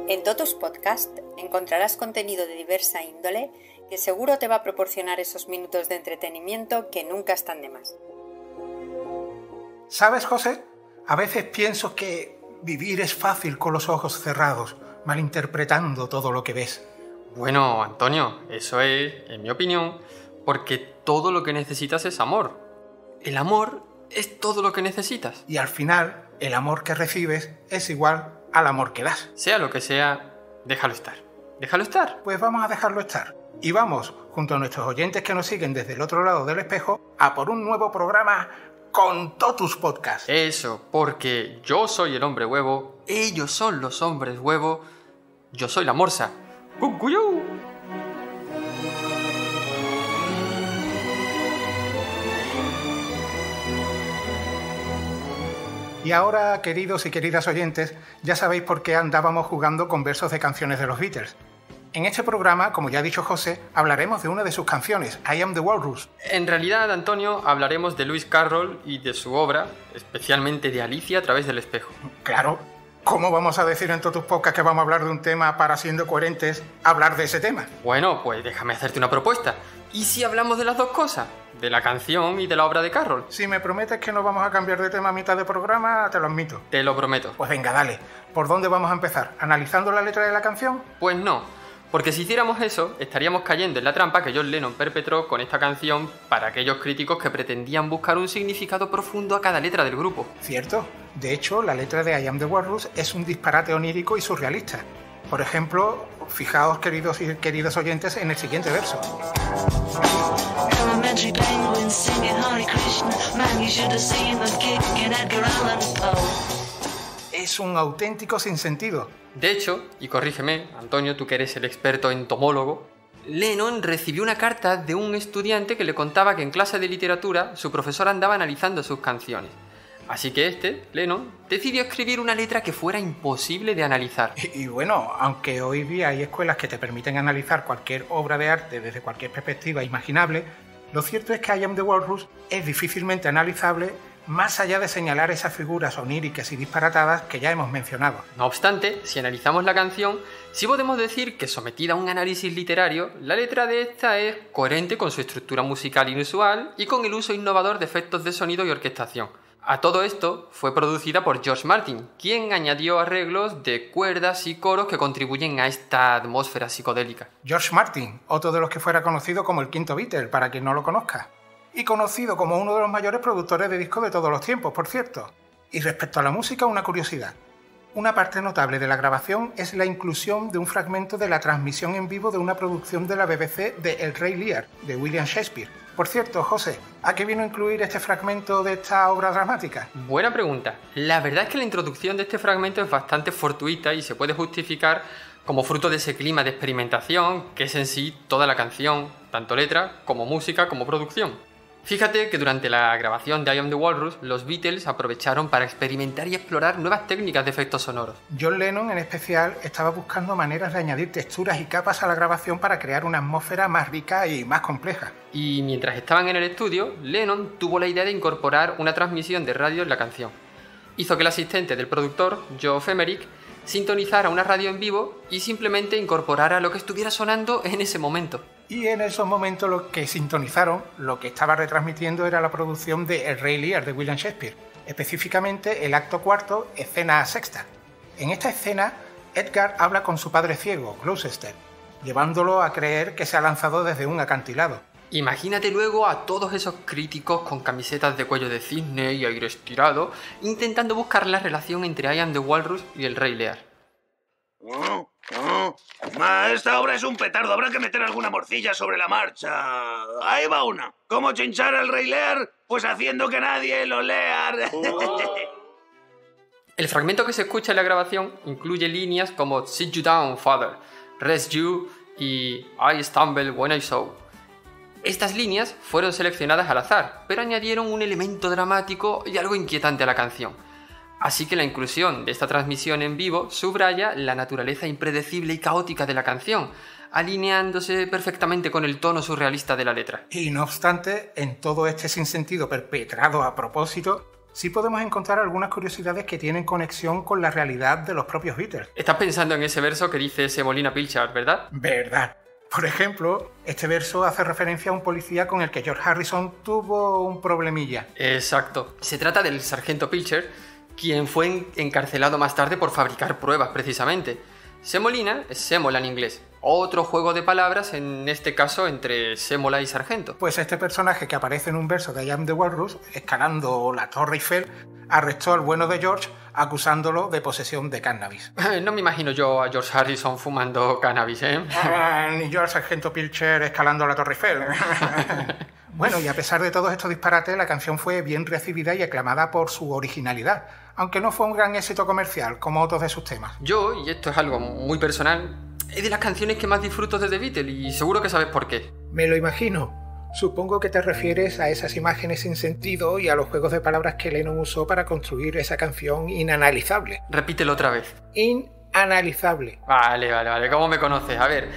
En Totus Podcast encontrarás contenido de diversa índole que seguro te va a proporcionar esos minutos de entretenimiento que nunca están de más. ¿Sabes, José? A veces pienso que vivir es fácil con los ojos cerrados, malinterpretando todo lo que ves. Bueno, Antonio, eso es, en mi opinión, porque todo lo que necesitas es amor. El amor es todo lo que necesitas. Y al final, el amor que recibes es igual al amor que das. Sea lo que sea, déjalo estar. ¡Déjalo estar! Pues vamos a dejarlo estar. Y vamos, junto a nuestros oyentes que nos siguen desde el otro lado del espejo, a por un nuevo programa con Totus Podcast. Eso, porque yo soy el hombre huevo, ellos son los hombres huevo, yo soy la morsa. ¡Cucuyú! Y ahora, queridos y queridas oyentes, ya sabéis por qué andábamos jugando con versos de canciones de los Beatles. En este programa, como ya ha dicho José, hablaremos de una de sus canciones, I Am the Walrus. En realidad, Antonio, hablaremos de Lewis Carroll y de su obra, especialmente de Alicia a través del espejo. Claro, ¿cómo vamos a decir en todos tus podcasts que vamos a hablar de un tema para, siendo coherentes, hablar de ese tema? Bueno, pues déjame hacerte una propuesta. ¿Y si hablamos de las dos cosas? De la canción y de la obra de Carroll. Si me prometes que no vamos a cambiar de tema a mitad de programa, te lo admito. Te lo prometo. Pues venga, dale. ¿Por dónde vamos a empezar? ¿Analizando la letra de la canción? Pues no, porque si hiciéramos eso, estaríamos cayendo en la trampa que John Lennon perpetró con esta canción para aquellos críticos que pretendían buscar un significado profundo a cada letra del grupo. Cierto. De hecho, la letra de I Am the Walrus es un disparate onírico y surrealista. Por ejemplo, fijaos, queridos y queridas oyentes, en el siguiente verso. Es un auténtico sinsentido. De hecho, y corrígeme, Antonio, tú que eres el experto entomólogo, Lennon recibió una carta de un estudiante que le contaba que en clase de literatura su profesor andaba analizando sus canciones. Así que Lennon, decidió escribir una letra que fuera imposible de analizar. Y bueno, aunque hoy día hay escuelas que te permiten analizar cualquier obra de arte desde cualquier perspectiva imaginable, lo cierto es que I Am the Walrus es difícilmente analizable más allá de señalar esas figuras oníricas y disparatadas que ya hemos mencionado. No obstante, si analizamos la canción, sí podemos decir que, sometida a un análisis literario, la letra de esta es coherente con su estructura musical inusual y con el uso innovador de efectos de sonido y orquestación. A todo esto fue producida por George Martin, quien añadió arreglos de cuerdas y coros que contribuyen a esta atmósfera psicodélica. George Martin, otro de los que fuera conocido como el quinto Beatle, para quien no lo conozca. Y conocido como uno de los mayores productores de discos de todos los tiempos, por cierto. Y respecto a la música, una curiosidad. Una parte notable de la grabación es la inclusión de un fragmento de la transmisión en vivo de una producción de la BBC de El Rey Lear, de William Shakespeare. Por cierto, José, ¿a qué vino a incluir este fragmento de esta obra dramática? Buena pregunta. La verdad es que la introducción de este fragmento es bastante fortuita y se puede justificar como fruto de ese clima de experimentación que es en sí toda la canción, tanto letra como música como producción. Fíjate que durante la grabación de I Am the Walrus, los Beatles aprovecharon para experimentar y explorar nuevas técnicas de efectos sonoros. John Lennon, en especial, estaba buscando maneras de añadir texturas y capas a la grabación para crear una atmósfera más rica y más compleja. Y mientras estaban en el estudio, Lennon tuvo la idea de incorporar una transmisión de radio en la canción. Hizo que el asistente del productor, Joe Femerick, sintonizara una radio en vivo y simplemente incorporara lo que estuviera sonando en ese momento. Y en esos momentos lo que sintonizaron, lo que estaba retransmitiendo era la producción de El Rey Lear de William Shakespeare, específicamente el acto cuarto, escena sexta. En esta escena, Edgar habla con su padre ciego, Gloucester, llevándolo a creer que se ha lanzado desde un acantilado. Imagínate luego a todos esos críticos con camisetas de cuello de cisne y aire estirado, intentando buscar la relación entre I Am the Walrus y El Rey Lear. Esta obra es un petardo, habrá que meter alguna morcilla sobre la marcha. Ahí va una. ¿Cómo chinchar al Rey Lear? Pues haciendo que nadie lo lea. El fragmento que se escucha en la grabación incluye líneas como Sit you down, father, rest you y I stumble when I saw. Estas líneas fueron seleccionadas al azar, pero añadieron un elemento dramático y algo inquietante a la canción. Así que la inclusión de esta transmisión en vivo subraya la naturaleza impredecible y caótica de la canción, alineándose perfectamente con el tono surrealista de la letra. Y no obstante, en todo este sinsentido perpetrado a propósito, sí podemos encontrar algunas curiosidades que tienen conexión con la realidad de los propios Beatles. Estás pensando en ese verso que dice Semolina Pilchard, ¿verdad? ¿Verdad? Por ejemplo, este verso hace referencia a un policía con el que George Harrison tuvo un problemilla. Exacto. Se trata del sargento Pilcher, quien fue encarcelado más tarde por fabricar pruebas, precisamente. Semolina es sémola en inglés. Otro juego de palabras, en este caso, entre sémola y sargento. Pues este personaje que aparece en un verso de I Am the Walrus, escalando la Torre Eiffel, arrestó al bueno de George acusándolo de posesión de cannabis. No me imagino yo a George Harrison fumando cannabis, ¿eh? Ni yo al sargento Pilcher escalando la Torre Eiffel. Bueno, y a pesar de todos estos disparates, la canción fue bien recibida y aclamada por su originalidad, aunque no fue un gran éxito comercial como otros de sus temas. Yo, y esto es algo muy personal, es de las canciones que más disfruto de The Beatles y seguro que sabes por qué. Me lo imagino. Supongo que te refieres a esas imágenes sin sentido y a los juegos de palabras que Lennon usó para construir esa canción inanalizable. Repítelo otra vez. Inanalizable. Vale, ¿cómo me conoces? A ver,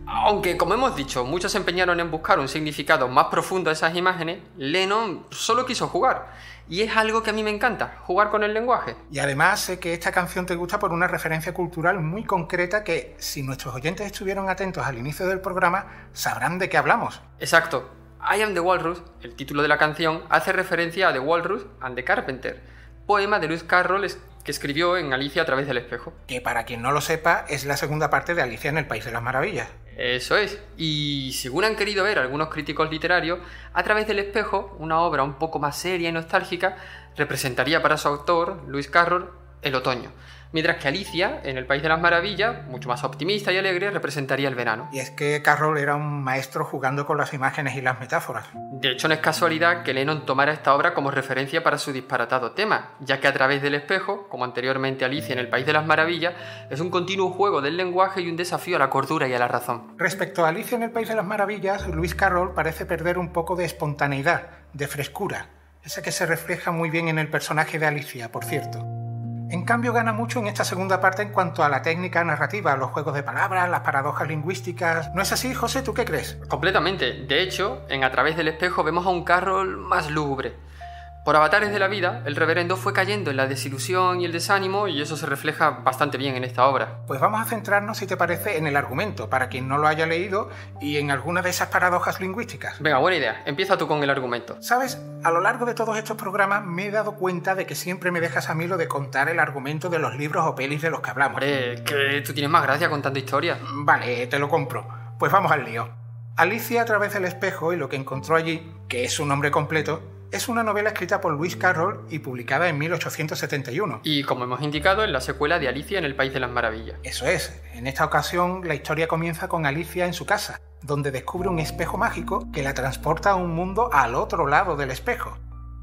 aunque como hemos dicho, muchos se empeñaron en buscar un significado más profundo a esas imágenes, Lennon solo quiso jugar. Y es algo que a mí me encanta, jugar con el lenguaje. Y además sé que esta canción te gusta por una referencia cultural muy concreta que, si nuestros oyentes estuvieron atentos al inicio del programa, sabrán de qué hablamos. Exacto. I Am the Walrus, el título de la canción, hace referencia a The Walrus and the Carpenter, poema de Lewis Carroll que escribió en Alicia a través del espejo. Que para quien no lo sepa, es la segunda parte de Alicia en el País de las Maravillas. Eso es. Y según han querido ver algunos críticos literarios, A través del espejo, una obra un poco más seria y nostálgica, representaría para su autor, Lewis Carroll, el otoño. Mientras que Alicia, en el País de las Maravillas, mucho más optimista y alegre, representaría el verano. Y es que Carroll era un maestro jugando con las imágenes y las metáforas. De hecho, no es casualidad que Lennon tomara esta obra como referencia para su disparatado tema, ya que A través del espejo, como anteriormente Alicia en el País de las Maravillas, es un continuo juego del lenguaje y un desafío a la cordura y a la razón. Respecto a Alicia en el País de las Maravillas, Lewis Carroll parece perder un poco de espontaneidad, de frescura, esa que se refleja muy bien en el personaje de Alicia, por cierto. En cambio, gana mucho en esta segunda parte en cuanto a la técnica narrativa, los juegos de palabras, las paradojas lingüísticas. ¿No es así, José? ¿Tú qué crees? Completamente. De hecho, en A través del espejo vemos a un Carroll más lúgubre. Por avatares de la vida, el reverendo fue cayendo en la desilusión y el desánimo y eso se refleja bastante bien en esta obra. Pues vamos a centrarnos, si te parece, en el argumento, para quien no lo haya leído, y en alguna de esas paradojas lingüísticas. Venga, buena idea. Empieza tú con el argumento. ¿Sabes? A lo largo de todos estos programas me he dado cuenta de que siempre me dejas a mí lo de contar el argumento de los libros o pelis de los que hablamos. Hombre, que tú tienes más gracia contando historias. Vale, te lo compro. Pues vamos al lío. Alicia a través del espejo y lo que encontró allí, que es su nombre completo, es una novela escrita por Lewis Carroll y publicada en 1871. Y como hemos indicado, es la secuela de Alicia en el País de las Maravillas. Eso es. En esta ocasión, la historia comienza con Alicia en su casa, donde descubre un espejo mágico que la transporta a un mundo al otro lado del espejo.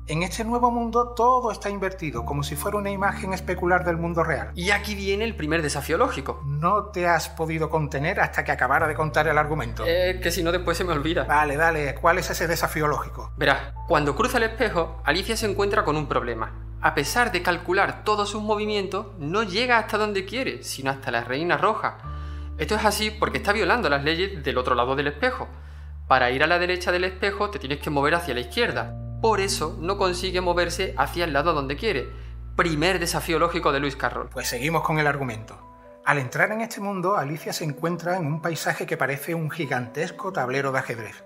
En este nuevo mundo todo está invertido, como si fuera una imagen especular del mundo real. Y aquí viene el primer desafío lógico. No te has podido contener hasta que acabara de contar el argumento. Que si no después se me olvida. Vale, dale. ¿Cuál es ese desafío lógico? Verás, cuando cruza el espejo, Alicia se encuentra con un problema. A pesar de calcular todos sus movimientos, no llega hasta donde quiere, sino hasta la Reina Roja. Esto es así porque está violando las leyes del otro lado del espejo. Para ir a la derecha del espejo te tienes que mover hacia la izquierda. Por eso no consigue moverse hacia el lado donde quiere. Primer desafío lógico de Lewis Carroll. Pues seguimos con el argumento. Al entrar en este mundo, Alicia se encuentra en un paisaje que parece un gigantesco tablero de ajedrez.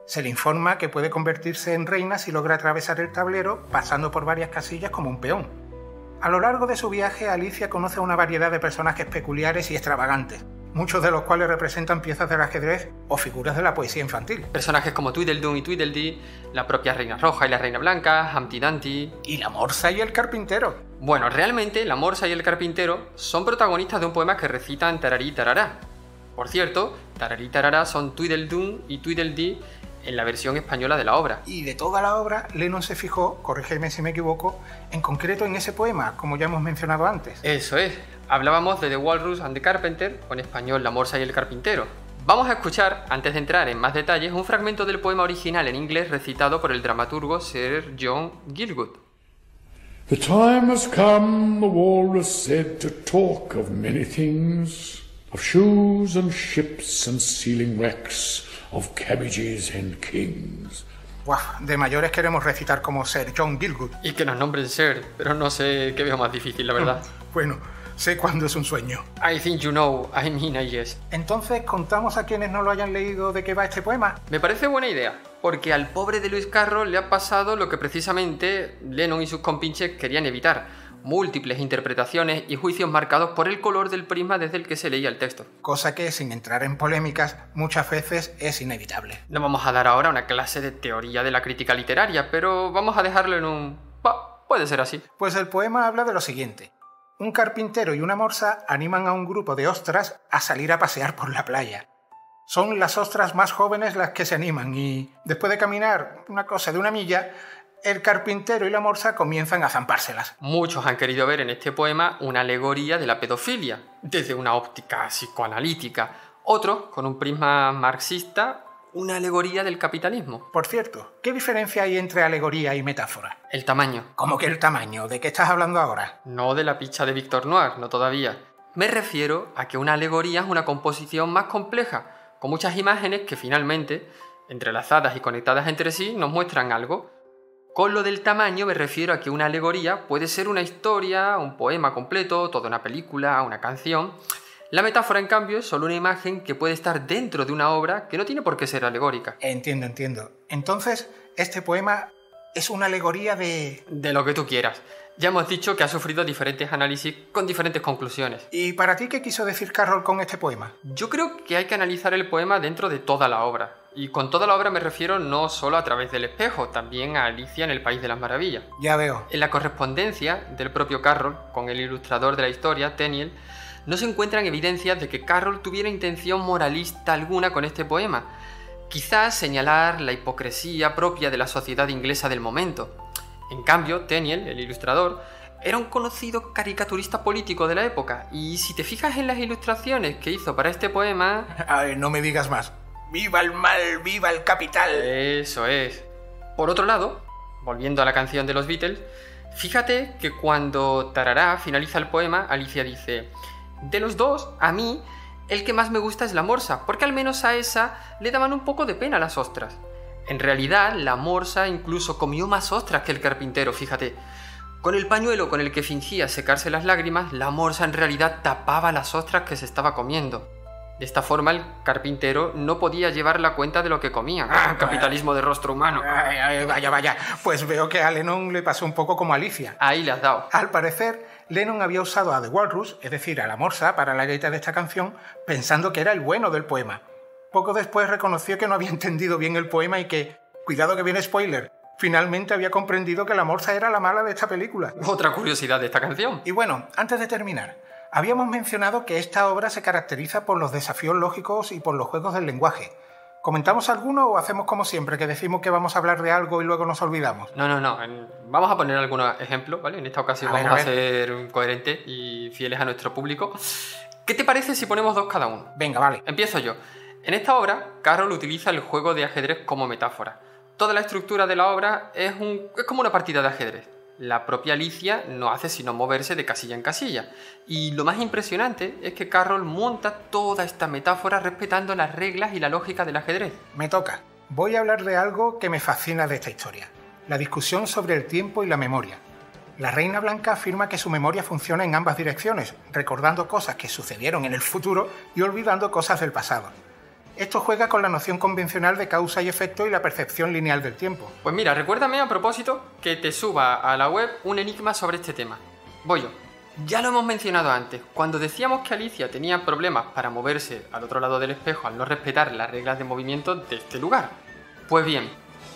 Se le informa que puede convertirse en reina si logra atravesar el tablero pasando por varias casillas como un peón. A lo largo de su viaje, Alicia conoce a una variedad de personajes peculiares y extravagantes, muchos de los cuales representan piezas del ajedrez o figuras de la poesía infantil. Personajes como Tweedledum y Tweedledee, la propia Reina Roja y la Reina Blanca, Humpty Dumpty... Y la Morsa y el Carpintero. Bueno, realmente la Morsa y el Carpintero son protagonistas de un poema que recitan Tararí Tarará. Por cierto, Tararí Tarará son Tweedledum y Tweedledee en la versión española de la obra. Y de toda la obra, Lennon se fijó, corrígeme si me equivoco, en concreto en ese poema, como ya hemos mencionado antes. Eso es. Hablábamos de The Walrus and the Carpenter, o en español La Morsa y el Carpintero. Vamos a escuchar, antes de entrar en más detalles, un fragmento del poema original en inglés recitado por el dramaturgo Sir John Gielgud. The time has come, the walrus said, to talk of many things, of shoes and ships and sealing wrecks, of cabbages and kings. Buah, de mayores queremos recitar como Sir John Gielgud. Y que nos nombren Sir, pero no sé qué veo más difícil, la verdad. Bueno, sé cuándo es un sueño. I think you know, I mean I guess. Entonces, ¿contamos a quienes no lo hayan leído de qué va este poema? Me parece buena idea, porque al pobre de Lewis Carroll le ha pasado lo que precisamente Lennon y sus compinches querían evitar: múltiples interpretaciones y juicios marcados por el color del prisma desde el que se leía el texto. Cosa que, sin entrar en polémicas, muchas veces es inevitable. No vamos a dar ahora una clase de teoría de la crítica literaria, pero vamos a dejarlo en un... puede ser así. Pues el poema habla de lo siguiente. Un carpintero y una morsa animan a un grupo de ostras a salir a pasear por la playa. Son las ostras más jóvenes las que se animan y, después de caminar una cosa de 1 milla, el carpintero y la morsa comienzan a zampárselas. Muchos han querido ver en este poema una alegoría de la pedofilia, desde una óptica psicoanalítica. Otros, con un prisma marxista, una alegoría del capitalismo. Por cierto, ¿qué diferencia hay entre alegoría y metáfora? El tamaño. ¿Cómo que el tamaño? ¿De qué estás hablando ahora? No de la picha de Victor Noir, no todavía. Me refiero a que una alegoría es una composición más compleja, con muchas imágenes que finalmente, entrelazadas y conectadas entre sí, nos muestran algo. Con lo del tamaño me refiero a que una alegoría puede ser una historia, un poema completo, toda una película, una canción. La metáfora, en cambio, es solo una imagen que puede estar dentro de una obra que no tiene por qué ser alegórica. Entiendo. Entonces, este poema es una alegoría de... De lo que tú quieras. Ya hemos dicho que ha sufrido diferentes análisis con diferentes conclusiones. ¿Y para ti qué quiso decir Carroll con este poema? Yo creo que hay que analizar el poema dentro de toda la obra. Y con toda la obra me refiero no solo a través del espejo, también a Alicia en el País de las Maravillas. Ya veo. En la correspondencia del propio Carroll con el ilustrador de la historia, Tenniel, no se encuentran evidencias de que Carroll tuviera intención moralista alguna con este poema. Quizás señalar la hipocresía propia de la sociedad inglesa del momento. En cambio, Tenniel, el ilustrador, era un conocido caricaturista político de la época, y si te fijas en las ilustraciones que hizo para este poema... Ay, no me digas más. ¡Viva el mal! ¡Viva el capital! Eso es. Por otro lado, volviendo a la canción de los Beatles, fíjate que cuando tarará finaliza el poema, Alicia dice: de los dos, a mí, el que más me gusta es la morsa, porque al menos a esa le daban un poco de pena las ostras. En realidad, la morsa incluso comió más ostras que el carpintero, fíjate. Con el pañuelo con el que fingía secarse las lágrimas, la morsa en realidad tapaba las ostras que se estaba comiendo. De esta forma, el carpintero no podía llevar la cuenta de lo que comía. Capitalismo de rostro humano. Vaya. Pues veo que a Lennon le pasó un poco como a Alicia. Ahí le has dado. Al parecer, Lennon había usado a The Walrus, es decir, a la morsa, para la letra de esta canción, pensando que era el bueno del poema. Poco después reconoció que no había entendido bien el poema y que, cuidado que viene spoiler, finalmente había comprendido que la morsa era la mala de esta película. Otra curiosidad de esta canción. Y bueno, antes de terminar, habíamos mencionado que esta obra se caracteriza por los desafíos lógicos y por los juegos del lenguaje. ¿Comentamos alguno o hacemos como siempre, que decimos que vamos a hablar de algo y luego nos olvidamos? No. Vamos a poner algunos ejemplos, ¿vale? En esta ocasión vamos a ser coherentes y fieles a nuestro público. ¿Qué te parece si ponemos 2 cada uno? Venga, vale. Empiezo yo. En esta obra, Carroll utiliza el juego de ajedrez como metáfora. Toda la estructura de la obra es como una partida de ajedrez. La propia Alicia no hace sino moverse de casilla en casilla. Y lo más impresionante es que Carroll monta toda esta metáfora respetando las reglas y la lógica del ajedrez. Me toca. Voy a hablar de algo que me fascina de esta historia. La discusión sobre el tiempo y la memoria. La Reina Blanca afirma que su memoria funciona en ambas direcciones, recordando cosas que sucedieron en el futuro y olvidando cosas del pasado. Esto juega con la noción convencional de causa y efecto y la percepción lineal del tiempo. Pues mira, recuérdame a propósito que te suba a la web un enigma sobre este tema. Voy yo. Ya lo hemos mencionado antes, cuando decíamos que Alicia tenía problemas para moverse al otro lado del espejo al no respetar las reglas de movimiento de este lugar. Pues bien,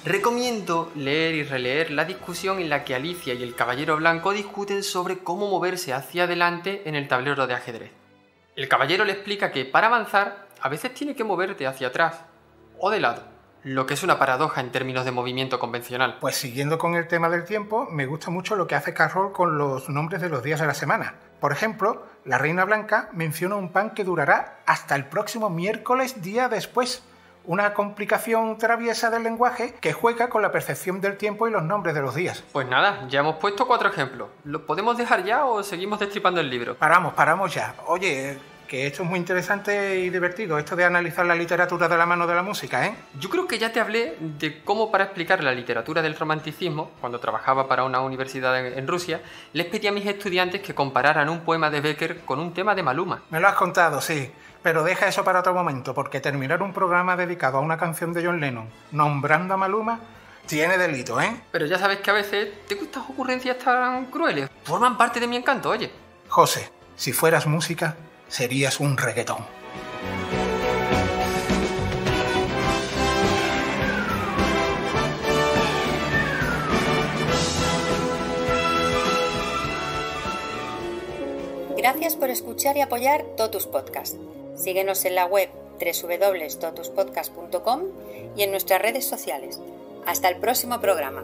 recomiendo leer y releer la discusión en la que Alicia y el Caballero Blanco discuten sobre cómo moverse hacia adelante en el tablero de ajedrez. El caballero le explica que para avanzar a veces tiene que moverte hacia atrás o de lado, lo que es una paradoja en términos de movimiento convencional. Pues siguiendo con el tema del tiempo, me gusta mucho lo que hace Carroll con los nombres de los días de la semana. Por ejemplo, la Reina Blanca menciona un pan que durará hasta el próximo miércoles día después. Una complicación traviesa del lenguaje que juega con la percepción del tiempo y los nombres de los días. Pues nada, ya hemos puesto 4 ejemplos. ¿Lo podemos dejar ya o seguimos destripando el libro? Paramos ya. Oye, que esto es muy interesante y divertido, esto de analizar la literatura de la mano de la música, ¿eh? Yo creo que ya te hablé de cómo para explicar la literatura del romanticismo, cuando trabajaba para una universidad en Rusia, les pedí a mis estudiantes que compararan un poema de Becker con un tema de Maluma. Me lo has contado, sí, pero deja eso para otro momento, porque terminar un programa dedicado a una canción de John Lennon nombrando a Maluma tiene delito, ¿eh? Pero ya sabes que a veces te gustan ocurrencias tan crueles. Forman parte de mi encanto, oye. José, si fueras música, serías un reggaetón. Gracias por escuchar y apoyar Totus Podcast. Síguenos en la web www.totuspodcast.com y en nuestras redes sociales. Hasta el próximo programa.